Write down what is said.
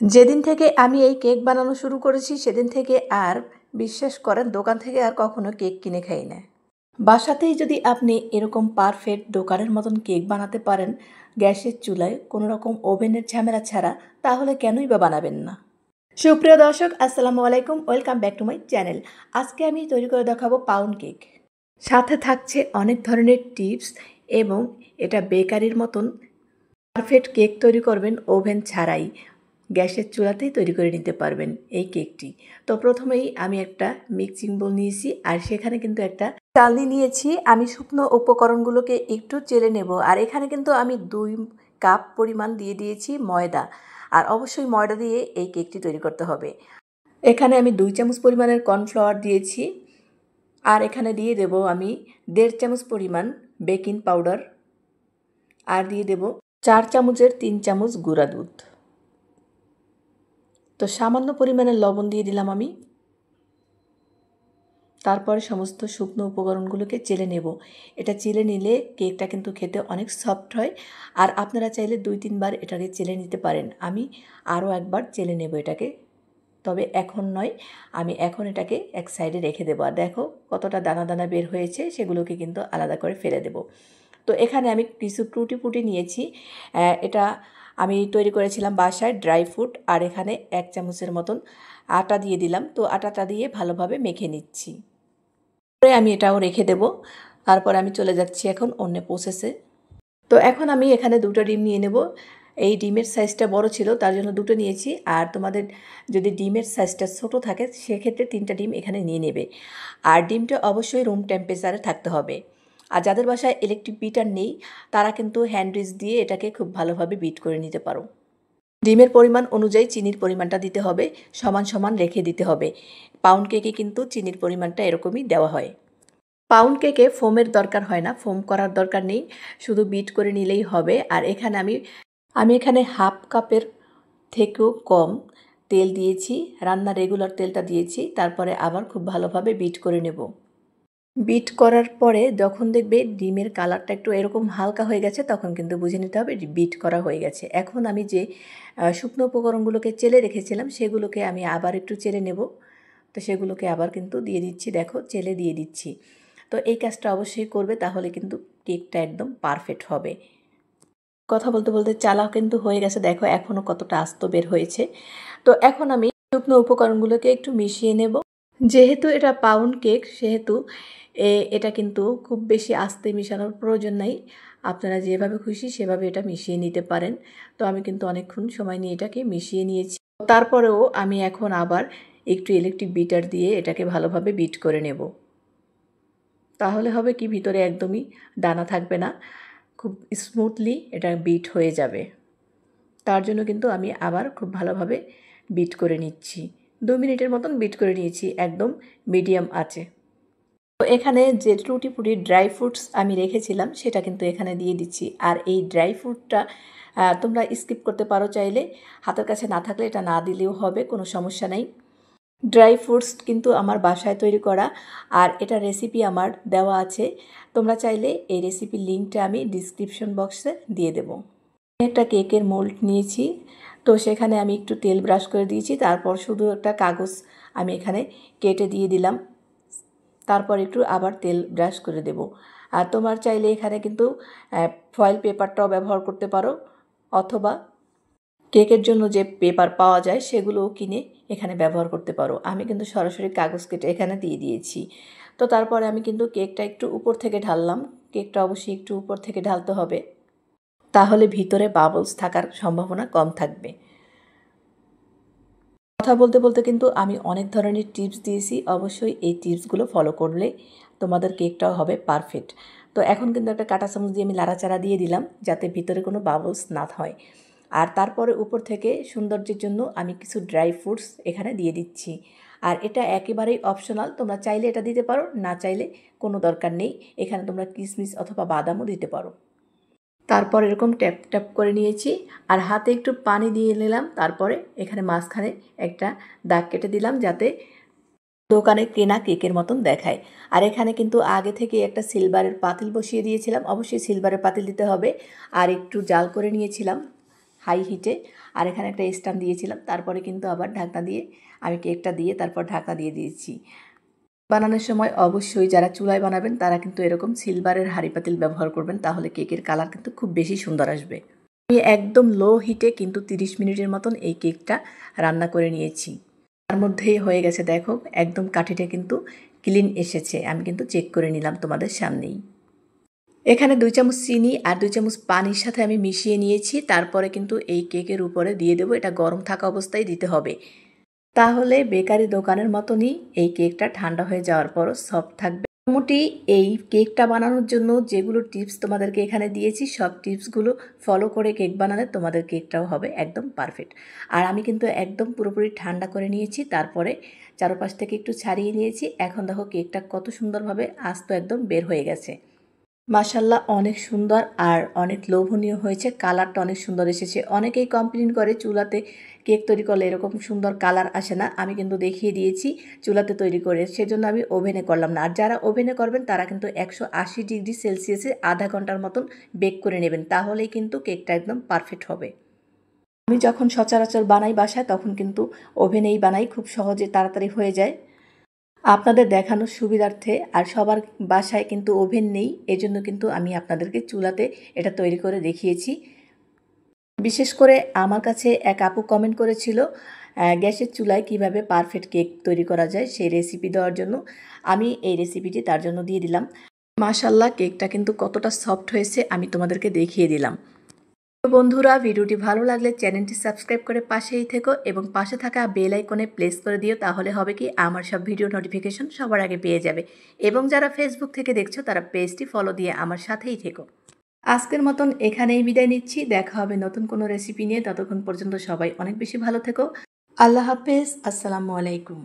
যেদিন থেকে আমি এই কেক বানানো শুরু করেছি সেদিন থেকে আর বিশ্বাস করেন দোকান থেকে আর কখনো কেক কিনে খাই না। বাসাতেই যদি আপনি এরকম পারফেক্ট দোকানের মতন কেক বানাতে পারেন গ্যাসের চুলায় কোনো রকম ওভেনের ঝামেলা ছাড়া, তাহলে কেনই বা বানাবেন না। সুপ্রিয় দর্শক, আসসালামু আলাইকুম, welcome back to my channel. আজকে আমি তৈরি করে দেখাবো পাউন্ড কেক। সাথে থাকছে অনেক ধরনের টিপস এবং এটা বেকারির মতন পারফেক্ট কেক তৈরি করবেন ওভেন ছাড়াই, গ্যাসের চুলাতেই তৈরি করে নিতে পারবেন এই কেকটি। তো প্রথমেই আমি একটা মিক্সিং বোল নিয়েছি আর সেখানে কিন্তু একটা চালনি নিয়েছি। আমি শুকনো উপকরণগুলোকে একটু চেলে নেব। আর এখানে কিন্তু আমি 2 কাপ পরিমাণ দিয়ে দিয়েছি ময়দা। আর অবশ্যই ময়দা দিয়ে এই কেকটি তৈরি করতে হবে। এখানে আমি 2 চামচ পরিমাণের কর্নফ্লাওয়ার দিয়েছি। আর এখানে দিয়ে দেব আমি 1.5 চামচ পরিমাণ বেকিং পাউডার। আর দিয়ে দেব 4 চামচের 3 চামচ গুঁড়া দুধ। তো সামান্য পরিমাণে লবণ দিয়ে দিলাম আমি। তারপরে সমস্ত শুকনো উপকরণগুলোকে চেলে নেব। এটা চেলে নিলে কেকটা কিন্তু খেতে অনেক সফট হয়। আর আপনারা চাইলে 2-3 বার এটাকে চেলে নিতে পারেন। আমি আরও একবার চেলে নেব এটাকে, তবে এখন নয়। আমি এখন এটাকে এক সাইডে রেখে দেবো। আর দেখো কতটা দানা দানা বের হয়েছে, সেগুলোকে কিন্তু আলাদা করে ফেলে দেব। তো এখানে আমি কিছু টুটি ফুটি নিয়েছি। এটা আমি তৈরি করেছিলাম বাসায় ড্রাই ফ্রুট। আর এখানে 1 চামচের মতন আটা দিয়ে দিলাম। তো আটাটা দিয়ে ভালোভাবে মেখে নিচ্ছি। পরে আমি এটাও রেখে দেব। তারপর আমি চলে যাচ্ছি এখন অন্য প্রসেসে। তো এখন আমি এখানে 2টা ডিম নিয়ে নেব। এই ডিমের সাইজটা বড় ছিল, তার জন্য 2টো নিয়েছি। আর তোমাদের যদি ডিমের সাইজটা ছোট থাকে সেক্ষেত্রে 3টা ডিম এখানে নিয়ে নেবে। আর ডিমটা অবশ্যই রুম টেম্পারেচারে থাকতে হবে। আর যাদের বাসায় ইলেকট্রিক বিটার নেই তারা কিন্তু হ্যান্ড উইচ দিয়ে এটাকে খুব ভালোভাবে বিট করে নিতে পারো। ডিমের পরিমাণ অনুযায়ী চিনির পরিমাণটা দিতে হবে, সমান সমান রেখে দিতে হবে। পাউন্ড কেকে কিন্তু চিনির পরিমাণটা এরকমই দেওয়া হয়। পাউন্ড কেকে ফোমের দরকার হয় না, ফোম করার দরকার নেই, শুধু বিট করে নিলেই হবে। আর এখানে আমি এখানে হাফ কাপের থেকেও কম তেল দিয়েছি, রান্নার রেগুলার তেলটা দিয়েছি। তারপরে আবার খুব ভালোভাবে বিট করে নেব। বিট করার পরে যখন দেখবে ডিমের কালারটা একটু এরকম হালকা হয়ে গেছে, তখন কিন্তু বুঝে নিতে হবে বিট করা হয়ে গেছে। এখন আমি যে শুকনো উপকরণগুলোকে চেলে রেখেছিলাম সেগুলোকে আমি আবার একটু চেলে নেব। তো সেগুলোকে আবার কিন্তু দিয়ে দিচ্ছি, দেখো চেলে দিয়ে দিচ্ছি। তো এই কাজটা অবশ্যই করবে, তাহলে কিন্তু কেকটা একদম পারফেক্ট হবে। কথা বলতে বলতে চালাও কিন্তু হয়ে গেছে, দেখো এখনও কতটা আস্ত বের হয়েছে। তো এখন আমি শুকনো উপকরণগুলোকে একটু মিশিয়ে নেব। যেহেতু এটা পাউন্ড কেক সেহেতু এটা কিন্তু খুব বেশি আস্তে মিশানোর প্রয়োজন নাই। আপনারা যেভাবে খুশি সেভাবে এটা মিশিয়ে নিতে পারেন। তো আমি কিন্তু অনেকক্ষণ সময় নিয়ে এটাকে মিশিয়ে নিয়েছি। তারপরেও আমি এখন আবার একটু ইলেকট্রিক বিটার দিয়ে এটাকে ভালোভাবে বিট করে নেব। তাহলে হবে কি, ভিতরে একদমই দানা থাকবে না, খুব স্মুথলি এটা বিট হয়ে যাবে। তার জন্য কিন্তু আমি আবার খুব ভালোভাবে বিট করে নিচ্ছি। 2 মিনিটের মতন বিট করে নিয়েছি একদম মিডিয়াম আঁচে। তো এখানে যে টুটি ফুটি ড্রাই ফ্রুটস আমি রেখেছিলাম সেটা কিন্তু এখানে দিয়ে দিচ্ছি। আর এই ড্রাই ফ্রুটটা তোমরা স্কিপ করতে পারো চাইলে, হাতের কাছে না থাকলে এটা না দিলেও হবে, কোনো সমস্যা নেই। ড্রাই ফ্রুটস কিন্তু আমার বাসায় তৈরি করা, আর এটা রেসিপি আমার দেওয়া আছে। তোমরা চাইলে এই রেসিপির লিঙ্কটা আমি ডিসক্রিপশন বক্সে দিয়ে দেবো। একটা কেকের মোল্ড নিয়েছি, তো সেখানে আমি একটু তেল ব্রাশ করে দিয়েছি। তারপর শুধু একটা কাগজ আমি এখানে কেটে দিয়ে দিলাম। তারপর একটু আবার তেল ব্রাশ করে দেব। আর তোমার চাইলে এখানে কিন্তু ফয়েল পেপারটাও ব্যবহার করতে পারো, অথবা কেকের জন্য যে পেপার পাওয়া যায় সেগুলোও কিনে এখানে ব্যবহার করতে পারো। আমি কিন্তু সরাসরি কাগজ কেটে এখানে দিয়ে দিয়েছি। তো তারপরে আমি কিন্তু কেকটা একটু উপর থেকে ঢাললাম। কেকটা অবশ্যই একটু উপর থেকে ঢালতে হবে, তাহলে ভিতরে বাবলস থাকার সম্ভাবনা কম থাকবে। কথা বলতে বলতে কিন্তু আমি অনেক ধরনের টিপস দিয়েছি, অবশ্যই এই টিপসগুলো ফলো করলে তোমাদের কেকটাও হবে পারফেক্ট। তো এখন কিন্তু একটা কাঁটা চামচ দিয়ে আমি নাড়াচাড়া দিয়ে দিলাম যাতে ভিতরে কোনো বাবলস না হয়। আর তারপরে উপর থেকে সৌন্দর্যের জন্য আমি কিছু ড্রাই ফ্রুটস এখানে দিয়ে দিচ্ছি। আর এটা একেবারেই অপশনাল, তোমরা চাইলে এটা দিতে পারো, না চাইলে কোনো দরকার নেই। এখানে তোমরা কিশমিশ অথবা বাদামও দিতে পারো। তারপর এরকম ট্যাপ ট্যাপ করে নিয়েছি আর হাতে একটু পানি দিয়ে নিলাম। তারপরে এখানে মাঝখানে একটা দাগ কেটে দিলাম যাতে দোকানে কেনা কেকের মতন দেখায়। আর এখানে কিন্তু আগে থেকে একটা সিলভারের পাতিল বসিয়ে দিয়েছিলাম, অবশ্যই সিলভারের পাতিল দিতে হবে। আর একটু জাল করে নিয়েছিলাম হাই হিটে। আর এখানে একটা স্ট্যান্ড দিয়েছিলাম, তারপরে কিন্তু আবার ঢাকনা দিয়ে আমি কেকটা দিয়ে তারপর ঢাকনা দিয়ে দিয়েছি। বানানোর সময় অবশ্যই যারা চুলায় বানাবেন তারা কিন্তু এরকম সিলভারের হাঁড়ি পাতিল ব্যবহার করবেন, তাহলে কেকের কালার কিন্তু খুব বেশি সুন্দর আসবে। আমি একদম লো হিটে কিন্তু 30 মিনিটের মতন এই কেকটা রান্না করে নিয়েছি। তার মধ্যেই হয়ে গেছে, দেখো একদম কাঠিটা কিন্তু ক্লিন এসেছে। আমি কিন্তু চেক করে নিলাম তোমাদের সামনেই। এখানে 2 চামচ চিনি আর 2 চামচ পানির সাথে আমি মিশিয়ে নিয়েছি। তারপরে কিন্তু এই কেকের উপরে দিয়ে দেবো। এটা গরম থাকা অবস্থায় দিতে হবে, তাহলে বেকারি দোকানের মতনই এই কেকটা ঠান্ডা হয়ে যাওয়ার পরও সফট থাকবে। মোটামুটি এই কেকটা বানানোর জন্য যেগুলো টিপস তোমাদেরকে এখানে দিয়েছি, সব টিপসগুলো ফলো করে কেক বানালে তোমাদের কেকটাও হবে একদম পারফেক্ট। আর আমি কিন্তু একদম পুরোপুরি ঠান্ডা করে নিয়েছি, তারপরে চারপাশ থেকে একটু ছাড়িয়ে নিয়েছি। এখন দেখো কেকটা কত সুন্দরভাবে আস্ত একদম বের হয়ে গেছে। মাশাল্লাহ অনেক সুন্দর আর অনেক লোভনীয় হয়েছে, কালারটা অনেক সুন্দর এসেছে। অনেকেই কমপ্লেন করে চুলাতে কেক তৈরি করলে এরকম সুন্দর কালার আসে না। আমি কিন্তু দেখিয়ে দিয়েছি চুলাতে তৈরি করে, সেজন্য আমি ওভেনে করলাম না। আর যারা ওভেনে করবেন তারা কিন্তু 180 ডিগ্রি সেলসিয়াসে আধা ঘন্টার মতন বেক করে নেবেন, তাহলেই কিন্তু কেকটা একদম পারফেক্ট হবে। আমি যখন সচরাচর বানাই বাসায় তখন কিন্তু ওভেনেই বানাই, খুব সহজে তাড়াতাড়ি হয়ে যায় আপনাদের দেখানোর সুবিধার্থে। আর সবার বাসায় কিন্তু ওভেন নেই, এজন্য কিন্তু আমি আপনাদেরকে চুলাতে এটা তৈরি করে দেখিয়েছি। বিশেষ করে আমার কাছে এক আপু কমেন্ট করেছিল গ্যাসের চুলায় কিভাবে পারফেক্ট কেক তৈরি করা যায়, সেই রেসিপি দেওয়ার জন্য আমি এই রেসিপিটি তার জন্য দিয়ে দিলাম। মাশাল্লাহ কেকটা কিন্তু কতটা সফট হয়েছে আমি তোমাদেরকে দেখিয়ে দিলাম। বন্ধুরা, ভিডিওটি ভালো লাগলে চ্যানেলটি সাবস্ক্রাইব করে পাশেই থেকো এবং পাশে থাকা বেল আইকনে প্রেস করে দিও, তাহলে হবে কি আমার সব ভিডিও নোটিফিকেশন সবার আগে পেয়ে যাবে। এবং যারা ফেসবুক থেকে দেখছো তারা পেজটি ফলো দিয়ে আমার সাথেই থেকো। আজকের মতন এখানেই বিদায় নিচ্ছি, দেখা হবে নতুন কোনো রেসিপি নিয়ে। ততক্ষণ পর্যন্ত সবাই অনেক বেশি ভালো থেকো। আল্লাহ হাফেজ, আসসালামু আলাইকুম।